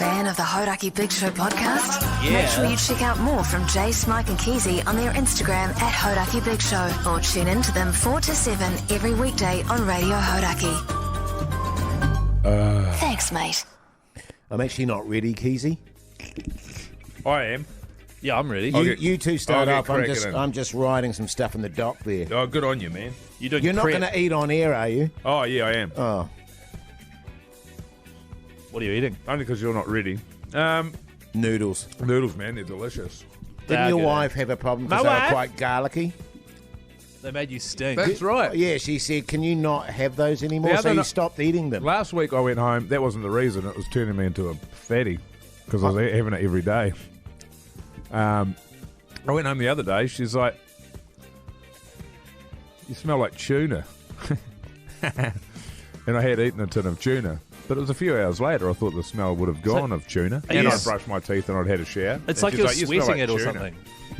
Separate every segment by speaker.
Speaker 1: fan of the Hauraki Big Show podcast?
Speaker 2: Yeah.
Speaker 1: Make sure you check out more from Jase, Mike and Keyzie on their Instagram at Hauraki Big Show, or tune in to them 4 to 7 every weekday on Radio Hauraki. Thanks, mate.
Speaker 3: I'm actually not ready, Keyzie.
Speaker 4: I am.
Speaker 2: Yeah, I'm ready.
Speaker 3: You two start
Speaker 4: I'll
Speaker 3: off.
Speaker 4: get cracking in.
Speaker 3: I'm just writing some stuff in the dock there.
Speaker 4: Oh, good on you, man.
Speaker 3: You're not going to eat on air, are you?
Speaker 4: Oh, yeah, I am.
Speaker 3: Oh.
Speaker 2: What are you eating?
Speaker 4: Only because you're not ready.
Speaker 3: Noodles.
Speaker 4: Noodles, man, they're delicious.
Speaker 3: Didn't your
Speaker 2: good.
Speaker 3: wife have a problem because
Speaker 2: My
Speaker 3: they were
Speaker 2: wife?
Speaker 3: quite garlicky?
Speaker 2: They made you stink.
Speaker 4: That's right.
Speaker 3: Yeah, she said, can you not have those anymore?
Speaker 4: The
Speaker 3: So
Speaker 4: other
Speaker 3: you
Speaker 4: no-
Speaker 3: stopped eating them.
Speaker 4: Last week I went home. That wasn't the reason. It was turning me into a fatty because I was having it every day. I went home the other day. She's like, "You smell like tuna." And I had eaten a tin of tuna. But it was a few hours later. I thought the smell would have gone of tuna.
Speaker 2: Are
Speaker 4: And
Speaker 2: you
Speaker 4: I'd
Speaker 2: s-
Speaker 4: brushed my teeth and I'd had a shower.
Speaker 2: It's
Speaker 4: And
Speaker 2: like
Speaker 4: she's
Speaker 2: you're
Speaker 4: "You smell
Speaker 2: sweating
Speaker 4: like
Speaker 2: it or
Speaker 4: tuna."
Speaker 2: something.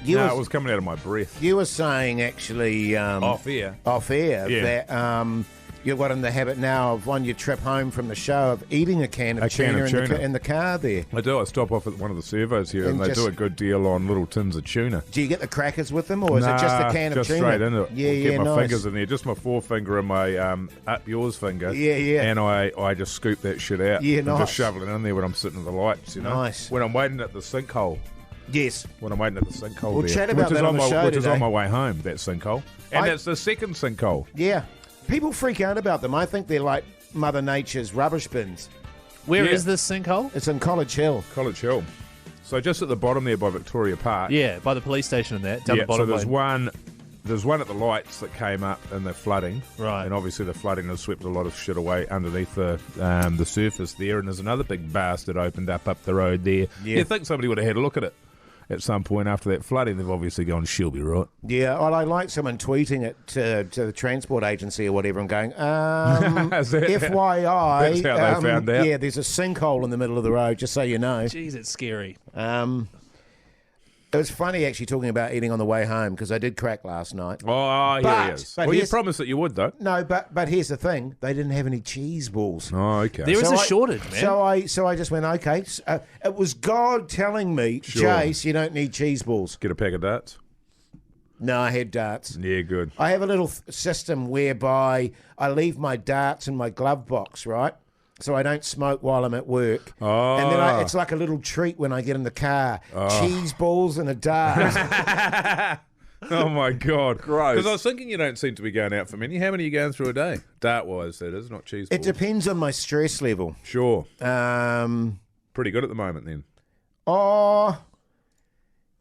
Speaker 3: You
Speaker 4: No,
Speaker 3: was-
Speaker 4: it was coming out of my breath.
Speaker 3: You were saying, actually,
Speaker 4: Off air.
Speaker 3: off air
Speaker 4: Yeah.
Speaker 3: that you've got in the habit now of, on your trip home from the show, of eating a can of
Speaker 4: A can
Speaker 3: tuna,
Speaker 4: of tuna.
Speaker 3: in the car there.
Speaker 4: I do. I stop off at one of the servos here, and
Speaker 3: And
Speaker 4: they
Speaker 3: just-
Speaker 4: do a good deal on little tins of tuna.
Speaker 3: Do you get the crackers with them, or is it just the can of
Speaker 4: just
Speaker 3: tuna?
Speaker 4: straight into it.
Speaker 3: Yeah,
Speaker 4: I'll get my
Speaker 3: nice.
Speaker 4: fingers in there, just my forefinger and my up yours finger.
Speaker 3: Yeah, yeah.
Speaker 4: And I just scoop that shit out.
Speaker 3: Yeah,
Speaker 4: and
Speaker 3: nice.
Speaker 4: just shovel it in there when I'm sitting at the lights, you know.
Speaker 3: Nice.
Speaker 4: When I'm waiting at the sinkhole.
Speaker 3: Yes.
Speaker 4: When I'm waiting at the sinkhole
Speaker 3: We'll
Speaker 4: there.
Speaker 3: chat about
Speaker 4: which is
Speaker 3: that on
Speaker 4: on
Speaker 3: the
Speaker 4: my
Speaker 3: show
Speaker 4: Which is
Speaker 3: today.
Speaker 4: on my way home, that sinkhole. And
Speaker 3: I-
Speaker 4: that's the second sinkhole.
Speaker 3: Yeah. People freak out about them. I think they're like Mother Nature's rubbish bins.
Speaker 2: Where is
Speaker 4: Yeah.
Speaker 2: this sinkhole?
Speaker 3: It's in College Hill.
Speaker 4: College Hill. So just at the bottom there by Victoria Park.
Speaker 2: Yeah, by the police station and that, down the bottom
Speaker 4: so there's
Speaker 2: lane.
Speaker 4: there's one at the lights that came up in the flooding,
Speaker 2: Right.
Speaker 4: And obviously the flooding has swept a lot of shit away underneath the surface there. And there's another big bastard opened up the road there.
Speaker 3: Yeah.
Speaker 4: You'd think somebody would have had a look at it at some point after that flooding. They've obviously gone, she'll be right.
Speaker 3: Yeah, well, I like someone tweeting it to the transport agency or whatever and going,
Speaker 4: Is that-
Speaker 3: FYI.
Speaker 4: That's how they found out.
Speaker 3: Yeah, there's a sinkhole in the middle of the road, just so you know.
Speaker 2: Jeez, it's scary.
Speaker 3: It was funny actually talking about eating on the way home because I did crack last night.
Speaker 4: Oh, here
Speaker 3: But-
Speaker 4: he is.
Speaker 3: but
Speaker 4: Well, you
Speaker 3: here's-
Speaker 4: promised that you would, though.
Speaker 3: No, but here's the thing: they didn't have any cheese balls.
Speaker 4: Oh, okay.
Speaker 2: There is a
Speaker 3: I-
Speaker 2: shortage, man.
Speaker 3: So I just went, okay. It was God telling me,
Speaker 4: Sure.
Speaker 3: Jase, you don't need cheese balls.
Speaker 4: Get a pack of darts.
Speaker 3: No, I had darts.
Speaker 4: Yeah, good.
Speaker 3: I have a little system whereby I leave my darts in my glove box, right? So I don't smoke while I'm at work.
Speaker 4: Oh.
Speaker 3: And then it's like a little treat when I get in the car. Cheese balls and a dart.
Speaker 4: Oh, my God.
Speaker 2: Gross.
Speaker 4: Because I was thinking you don't seem to be going out for many. How many are you going through a day? Dart-wise, that is, not cheese balls.
Speaker 3: It depends on my stress level.
Speaker 4: Sure.
Speaker 3: Um,
Speaker 4: Pretty good at the moment, then.
Speaker 3: oh,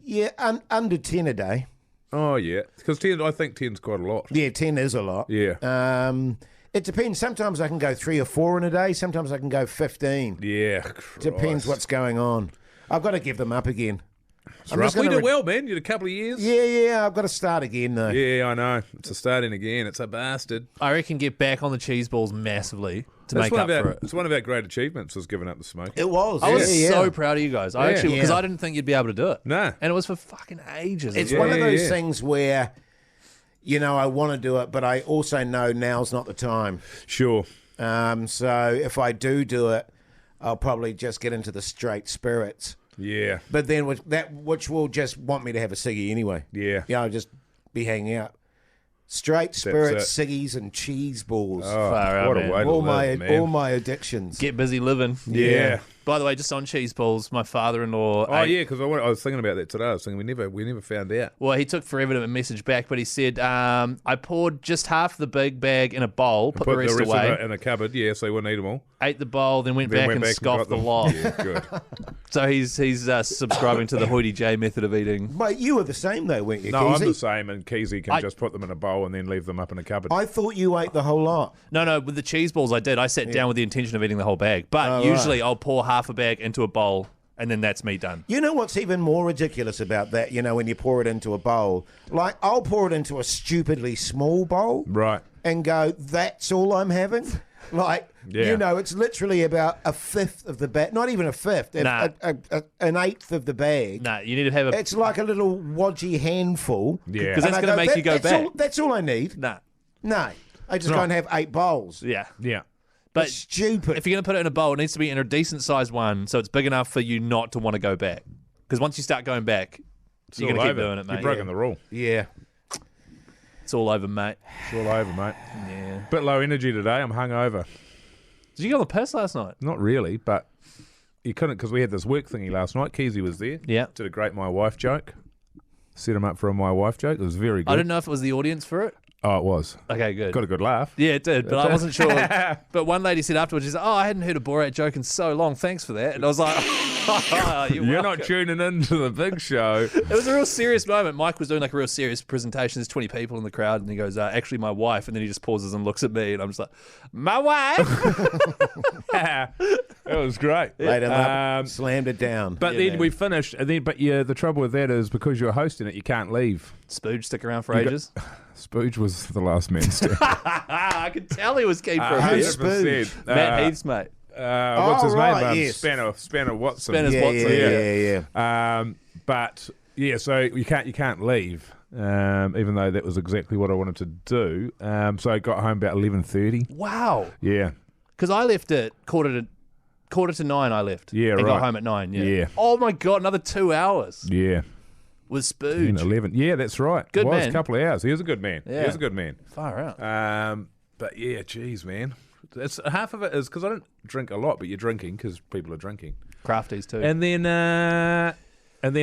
Speaker 3: yeah, under 10 a day.
Speaker 4: Oh, yeah. Because 10, I think 10's quite a lot.
Speaker 3: Yeah, 10 is a lot.
Speaker 4: Yeah.
Speaker 3: It depends. Sometimes I can go 3 or 4 in a day. Sometimes I can go 15.
Speaker 4: Yeah.
Speaker 3: Depends what's going on. I've got to give them up again. I'm
Speaker 4: Right.
Speaker 3: just
Speaker 4: We
Speaker 3: gonna
Speaker 4: did well, man. You had a couple of years.
Speaker 3: Yeah, I've got to start again, though.
Speaker 4: Yeah, I know. It's a starting again. It's a bastard.
Speaker 2: I reckon get back on the cheese balls massively to
Speaker 4: That's
Speaker 2: make
Speaker 4: one
Speaker 2: up
Speaker 4: of our,
Speaker 2: for it.
Speaker 4: It's one of our great achievements was giving up the smoke.
Speaker 3: It was.
Speaker 2: I was
Speaker 3: yeah.
Speaker 2: so proud of you guys. I
Speaker 4: Yeah.
Speaker 2: actually, because
Speaker 3: Yeah.
Speaker 2: I didn't think you'd be able to do it.
Speaker 4: No.
Speaker 2: And it was for fucking ages.
Speaker 3: It's
Speaker 2: as well.
Speaker 3: one of those
Speaker 4: yeah.
Speaker 3: things where, you know, I want to do it, but I also know now's not the time.
Speaker 4: Sure.
Speaker 3: So if I do it, I'll probably just get into the straight spirits.
Speaker 4: Yeah.
Speaker 3: But then which will just want me to have a ciggy anyway.
Speaker 4: Yeah.
Speaker 3: Yeah, I'll just be hanging out. Straight spirits, ciggies, and cheese balls.
Speaker 2: Far out,
Speaker 4: what a
Speaker 2: man.
Speaker 4: way to live, man.
Speaker 3: all my addictions.
Speaker 2: Get busy living.
Speaker 4: Yeah.
Speaker 2: By the way, just on cheese balls, my father-in-law.
Speaker 4: Oh, yeah, because I was thinking about that today. I was thinking we never found out.
Speaker 2: Well, he took forever to message back, but he said, I poured just half the big bag in a bowl, put the rest away,
Speaker 4: of it in a cupboard, yeah, so you wouldn't eat them all.
Speaker 2: ate the bowl, then went back and scoffed the
Speaker 4: got them.
Speaker 2: lot.
Speaker 4: Yeah, good.
Speaker 2: So he's subscribing to the Hoity J method of eating.
Speaker 3: But you were the same though, weren't you,
Speaker 4: No,
Speaker 3: Keyzie?
Speaker 4: I'm the same, and Keyzie can just put them in a bowl and then leave them up in a cupboard.
Speaker 3: I thought you ate the whole lot.
Speaker 2: No, with the cheese balls I did. I sat down with the intention of eating the whole bag. But usually I'll pour half a bag into a bowl and then that's me done.
Speaker 3: You know what's even more ridiculous about that, you know, when you pour it into a bowl? Like, I'll pour it into a stupidly small bowl
Speaker 4: Right.
Speaker 3: and go, that's all I'm having? Like,
Speaker 4: Yeah.
Speaker 3: you know, it's literally about a fifth of the bag. Not even a fifth.
Speaker 2: Nah.
Speaker 3: An eighth of the bag.
Speaker 2: Nah, you need to have a...
Speaker 3: It's like a little wodgy handful.
Speaker 4: Yeah.
Speaker 2: 'Cause that's
Speaker 3: And I
Speaker 2: gonna make you go
Speaker 3: that's
Speaker 2: back."
Speaker 3: That's all I need.
Speaker 2: Nah.
Speaker 3: No. I just go and have 8 bowls.
Speaker 2: Yeah.
Speaker 4: Yeah.
Speaker 2: But
Speaker 3: It's stupid.
Speaker 2: if you're going to put it in a bowl, it needs to be in a decent sized one so it's big enough for you not to want to go back. Because once you start going back, you're going to keep doing it, mate.
Speaker 4: You've broken the rule.
Speaker 3: Yeah.
Speaker 2: It's all over, mate.
Speaker 4: It's all over, mate.
Speaker 2: Yeah.
Speaker 4: Bit low energy today. I'm hungover.
Speaker 2: Did you go on the piss last night?
Speaker 4: Not really, but you couldn't because we had this work thingy last night. Keyzie was there.
Speaker 2: Yeah.
Speaker 4: Did a great my wife joke. Set him up for a my wife joke. It was very good.
Speaker 2: I didn't know if it was the audience for it.
Speaker 4: Oh, it was.
Speaker 2: Okay, good.
Speaker 4: Got a good laugh.
Speaker 2: Yeah, it did, but I wasn't sure. But one lady said afterwards, she's like, I hadn't heard a Borat joke in so long. Thanks for that. And I was like,
Speaker 4: You're not tuning into the big show.
Speaker 2: It was a real serious moment. Mike was doing like a real serious presentation. There's 20 people in the crowd, and he goes, actually, my wife. And then he just pauses and looks at me, and I'm just like, my wife?
Speaker 4: It was great.
Speaker 3: Laid him up, slammed it down.
Speaker 4: But then we finished, and then the trouble with that is because you're hosting it, you can't leave.
Speaker 2: Spooge stick around for ages.
Speaker 4: Spooge was the last man standing.
Speaker 2: I could tell he was keen for a
Speaker 3: who's
Speaker 2: bit.
Speaker 3: Spooge?
Speaker 2: Matt Heath's mate.
Speaker 4: What's his
Speaker 3: right,
Speaker 4: name?
Speaker 3: yes.
Speaker 4: Spanner Watson.
Speaker 2: Spanner's Watson.
Speaker 3: Yeah.
Speaker 4: But yeah, so you can't leave. Even though that was exactly what I wanted to do. So I got home about 11:30.
Speaker 2: Wow.
Speaker 4: Yeah.
Speaker 2: Because I left at quarter to 9. I left.
Speaker 4: Yeah,
Speaker 2: and
Speaker 4: right.
Speaker 2: got home at 9. Yeah.
Speaker 4: Yeah.
Speaker 2: Oh my god, another 2 hours
Speaker 4: Yeah.
Speaker 2: with Spooge.
Speaker 4: 11. Yeah, that's right.
Speaker 2: Good
Speaker 4: it was
Speaker 2: man.
Speaker 4: a couple of hours. He was a good man.
Speaker 2: Yeah.
Speaker 4: He was a good man.
Speaker 2: Far out.
Speaker 4: But yeah, geez, man. It's half of it is because I don't drink a lot, but you're drinking because people are drinking.
Speaker 2: Crafties too.
Speaker 4: And then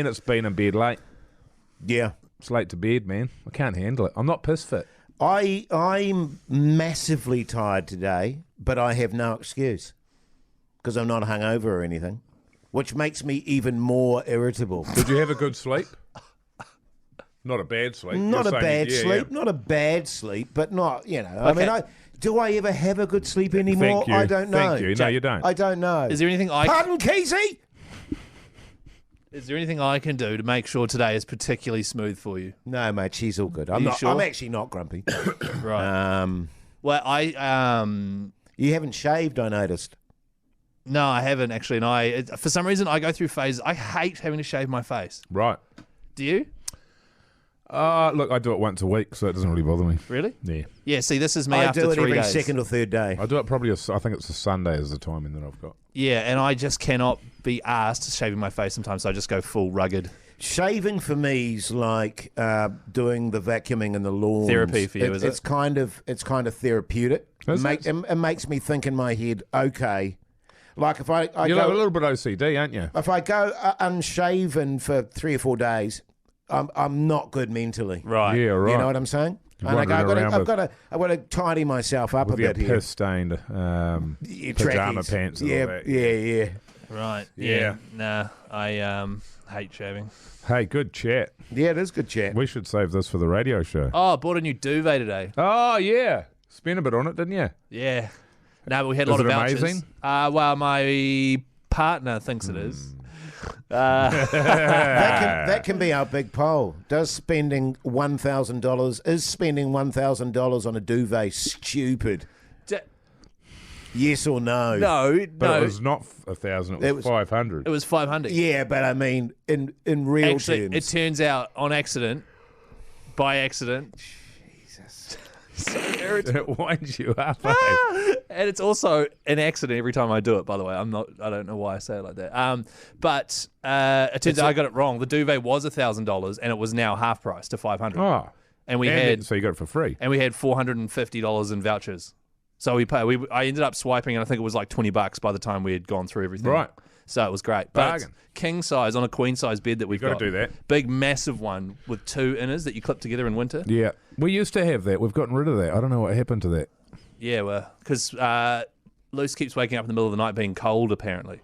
Speaker 4: it's been in bed late.
Speaker 3: Yeah.
Speaker 4: It's late to bed, man. I can't handle it. I'm not piss fit.
Speaker 3: I'm massively tired today, but I have no excuse because I'm not hungover or anything, which makes me even more irritable.
Speaker 4: Did you have a good sleep? Not a bad sleep.
Speaker 3: Not a
Speaker 4: You're saying-
Speaker 3: bad
Speaker 4: yeah,
Speaker 3: sleep,
Speaker 4: yeah.
Speaker 3: not a bad sleep, but not, I mean, do I ever have a good sleep anymore?
Speaker 4: Thank you.
Speaker 3: I don't know.
Speaker 4: Thank you. No, you don't.
Speaker 3: I don't know.
Speaker 2: Is there anything
Speaker 3: Pardon, Keyzie?
Speaker 2: Is there anything I can do to make sure today is particularly smooth for you?
Speaker 3: No, mate, she's all good.
Speaker 2: you sure?
Speaker 3: I'm actually not grumpy.
Speaker 2: Right. Well,
Speaker 3: You haven't shaved, I noticed.
Speaker 2: no, I haven't actually, and for some reason I go through phases. I hate having to shave my face.
Speaker 4: Right.
Speaker 2: Do you?
Speaker 4: Look, I do it once a week, so it doesn't really bother me.
Speaker 2: Really?
Speaker 4: Yeah.
Speaker 2: Yeah. See, this is me
Speaker 3: I
Speaker 2: after
Speaker 3: do it
Speaker 2: 3
Speaker 3: every
Speaker 2: days.
Speaker 3: second or third day.
Speaker 4: I do it probably, I think it's a Sunday is the timing that I've got.
Speaker 2: Yeah, and I just cannot be asked shaving my face sometimes, so I just go full rugged.
Speaker 3: Shaving for me is like doing the vacuuming and the lawns.
Speaker 2: Therapy for you, is it?
Speaker 3: It's kind of therapeutic.
Speaker 4: Is it?
Speaker 3: It makes me think in my head, okay, like if I
Speaker 4: You're
Speaker 3: go,
Speaker 4: like a little bit OCD, aren't you?
Speaker 3: if I go unshaven for 3 or 4 days, I'm not good mentally.
Speaker 2: Right.
Speaker 4: Yeah, right.
Speaker 3: You know what I'm saying?
Speaker 4: You're
Speaker 3: And I go,
Speaker 4: wandering
Speaker 3: I've
Speaker 4: around
Speaker 3: got to tidy myself up
Speaker 4: With
Speaker 3: a
Speaker 4: your
Speaker 3: bit here.
Speaker 4: piss-stained
Speaker 3: Yeah,
Speaker 4: pajama
Speaker 3: trackies.
Speaker 4: pants and
Speaker 3: Yeah,
Speaker 4: all that.
Speaker 3: yeah.
Speaker 2: Right.
Speaker 4: Yeah.
Speaker 2: Nah, I hate shaving.
Speaker 4: Hey, good chat.
Speaker 3: Yeah, it is good chat.
Speaker 4: We should save this for the radio show.
Speaker 2: Oh, I bought a new duvet today.
Speaker 4: Oh, yeah. Spent a bit on it, didn't you?
Speaker 2: Yeah. No, but we had a
Speaker 4: Is
Speaker 2: lot of
Speaker 4: it
Speaker 2: vouchers.
Speaker 4: amazing?
Speaker 2: Well, my partner thinks it is.
Speaker 3: That can be our big poll. Is spending $1,000 on a duvet stupid? Yes or no?
Speaker 2: No,
Speaker 4: But it was not 1,000, it was 500.
Speaker 2: It was 500.
Speaker 3: Yeah, but I mean, in real
Speaker 2: Actually, it
Speaker 3: terms.
Speaker 2: turns out on accident, by accident. Jesus. So irritating.
Speaker 4: It winds you up, eh?
Speaker 2: And it's also an accident every time I do it, by the way. I don't know why I say it like that. But it turns out I got it wrong. The duvet was $1,000 and it was now half price to $500.
Speaker 4: Oh.
Speaker 2: And we
Speaker 4: And
Speaker 2: had
Speaker 4: so you got it for free.
Speaker 2: and we had $450 in vouchers. So I ended up swiping, and I think it was like $20 by the time we had gone through everything.
Speaker 4: Right.
Speaker 2: So it was great. But
Speaker 4: Bargain.
Speaker 2: king size on a queen size bed that we've
Speaker 4: gotta
Speaker 2: got.
Speaker 4: do that.
Speaker 2: Big, massive one with 2 inners that you clip together in winter.
Speaker 4: Yeah. We used to have that. We've gotten rid of that. I don't know what happened to that.
Speaker 2: Yeah, well, because Luce keeps waking up in the middle of the night being cold, apparently.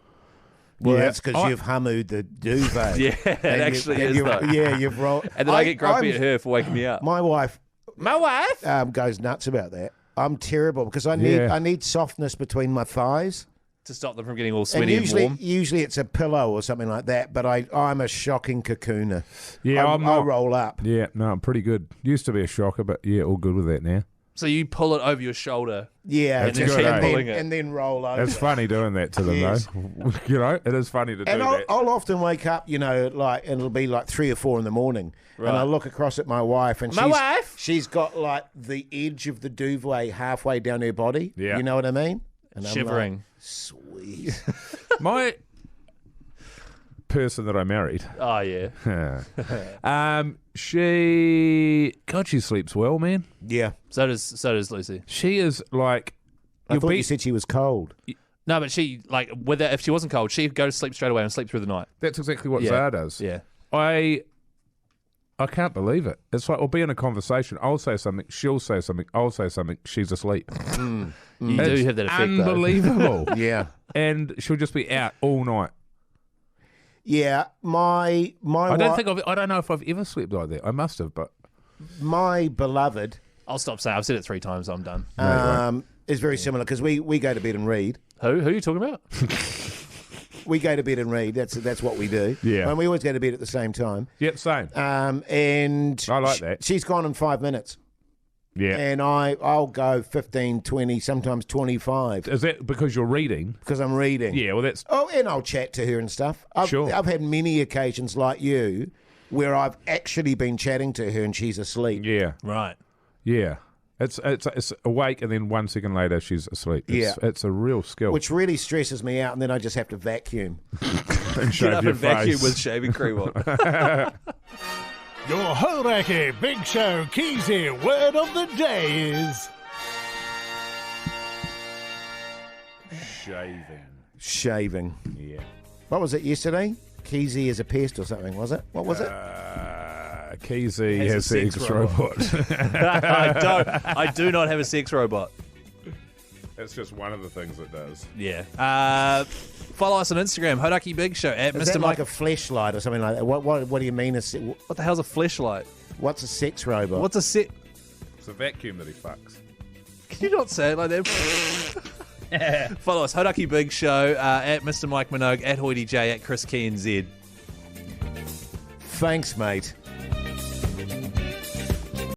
Speaker 3: Well,
Speaker 4: Yeah.
Speaker 3: that's because you've hummued the duvet.
Speaker 2: Yeah, it
Speaker 3: And
Speaker 2: actually
Speaker 3: and
Speaker 2: is,
Speaker 3: you've-
Speaker 2: though.
Speaker 3: Yeah, you've rolled.
Speaker 2: And then I get grumpy
Speaker 3: I'm-
Speaker 2: at her for waking me up.
Speaker 3: My wife
Speaker 2: My wife?
Speaker 3: goes nuts about that. I'm terrible because I
Speaker 4: Yeah.
Speaker 3: need softness between my thighs.
Speaker 2: To stop them from getting all
Speaker 3: And
Speaker 2: sweaty and warm.
Speaker 3: usually it's a pillow or something like that, but I'm a shocking cocooner.
Speaker 4: Yeah,
Speaker 3: I
Speaker 4: I'm not.
Speaker 3: roll up.
Speaker 4: Yeah, no, I'm pretty good. Used to be a shocker, but yeah, all good with that now.
Speaker 2: So you pull it over your shoulder.
Speaker 3: Yeah,
Speaker 4: That's
Speaker 3: and,
Speaker 4: good, eh?
Speaker 2: Pulling it.
Speaker 3: and then roll over.
Speaker 4: It's funny doing that to them,
Speaker 3: Yes.
Speaker 4: though. You know, it is funny to do
Speaker 3: And
Speaker 4: that.
Speaker 3: I'll often wake up, and it'll be like 3 or 4 in the morning,
Speaker 2: Right.
Speaker 3: and I look across at my wife, and
Speaker 2: My wife?
Speaker 3: she's got like the edge of the duvet halfway down her body.
Speaker 4: Yeah.
Speaker 3: You know what I mean? And I'm
Speaker 2: Shivering.
Speaker 3: like, sweet.
Speaker 4: My person that I married,
Speaker 2: Oh, yeah.
Speaker 4: she sleeps well, man.
Speaker 3: Yeah.
Speaker 2: So does Lucy.
Speaker 4: She is like,
Speaker 3: I thought you said she was cold.
Speaker 2: No, but she, like, if she wasn't cold, she'd go to sleep straight away and sleep through the night.
Speaker 4: that's exactly what
Speaker 2: Yeah.
Speaker 4: Zara does.
Speaker 2: Yeah.
Speaker 4: I can't believe it. It's like we'll be in a conversation. I'll say something. She'll say something. I'll say something. She's asleep.
Speaker 2: You
Speaker 4: It's
Speaker 2: do have that effect, though.
Speaker 4: unbelievable.
Speaker 3: Yeah.
Speaker 4: And she'll just be out all night.
Speaker 3: Yeah. My
Speaker 4: I don't know if I've ever slept like that. I must have, but
Speaker 3: my beloved
Speaker 2: I'll stop saying. I've said it 3 times. I'm done.
Speaker 3: is very similar because we go to bed and read.
Speaker 2: Who are you talking about?
Speaker 3: We go to bed and read. That's what we do.
Speaker 4: Yeah.
Speaker 3: And we always go to bed at the same time.
Speaker 4: yep, same.
Speaker 3: And
Speaker 4: I like that.
Speaker 3: She's gone in 5 minutes.
Speaker 4: Yeah.
Speaker 3: And I'll go 15, 20, sometimes 25
Speaker 4: Is that because you're reading?
Speaker 3: because I'm reading.
Speaker 4: Yeah, well, that's
Speaker 3: Oh, and I'll chat to her and stuff.
Speaker 4: Sure.
Speaker 3: I've had many occasions like you where I've actually been chatting to her and she's asleep.
Speaker 4: yeah,
Speaker 2: Right.
Speaker 4: yeah. It's awake, and then 1 second later she's asleep. It's a real skill.
Speaker 3: Which really stresses me out, and then I just have to vacuum.
Speaker 4: and
Speaker 2: Get
Speaker 4: shave
Speaker 2: up
Speaker 4: your
Speaker 2: and vacuum
Speaker 4: face.
Speaker 2: with shaving cream on.
Speaker 5: Your Hauraki Big Show Keyzie word of the day is
Speaker 4: shaving.
Speaker 3: Shaving.
Speaker 4: Yeah.
Speaker 3: What was it yesterday? Keyzie is a pest or something, was it? What was it?
Speaker 4: Keyzie
Speaker 2: Has a
Speaker 4: has the
Speaker 2: sex
Speaker 4: X robot.
Speaker 2: I do not have a sex robot.
Speaker 4: That's just one of the things it does.
Speaker 2: Yeah. Follow us on Instagram, Hauraki Big Show, at
Speaker 3: Is
Speaker 2: Mr.
Speaker 3: that
Speaker 2: Mike.
Speaker 3: like a fleshlight or something like that? What do you mean?
Speaker 2: What the hell's a fleshlight?
Speaker 3: What's a sex robot?
Speaker 2: What's a set?
Speaker 4: It's a vacuum that he fucks.
Speaker 2: Can you not say it like that? Follow us, Hauraki Big Show, at Mr. Mike Minogue, at Hoity J, at Chris Key and Z.
Speaker 3: Thanks, mate.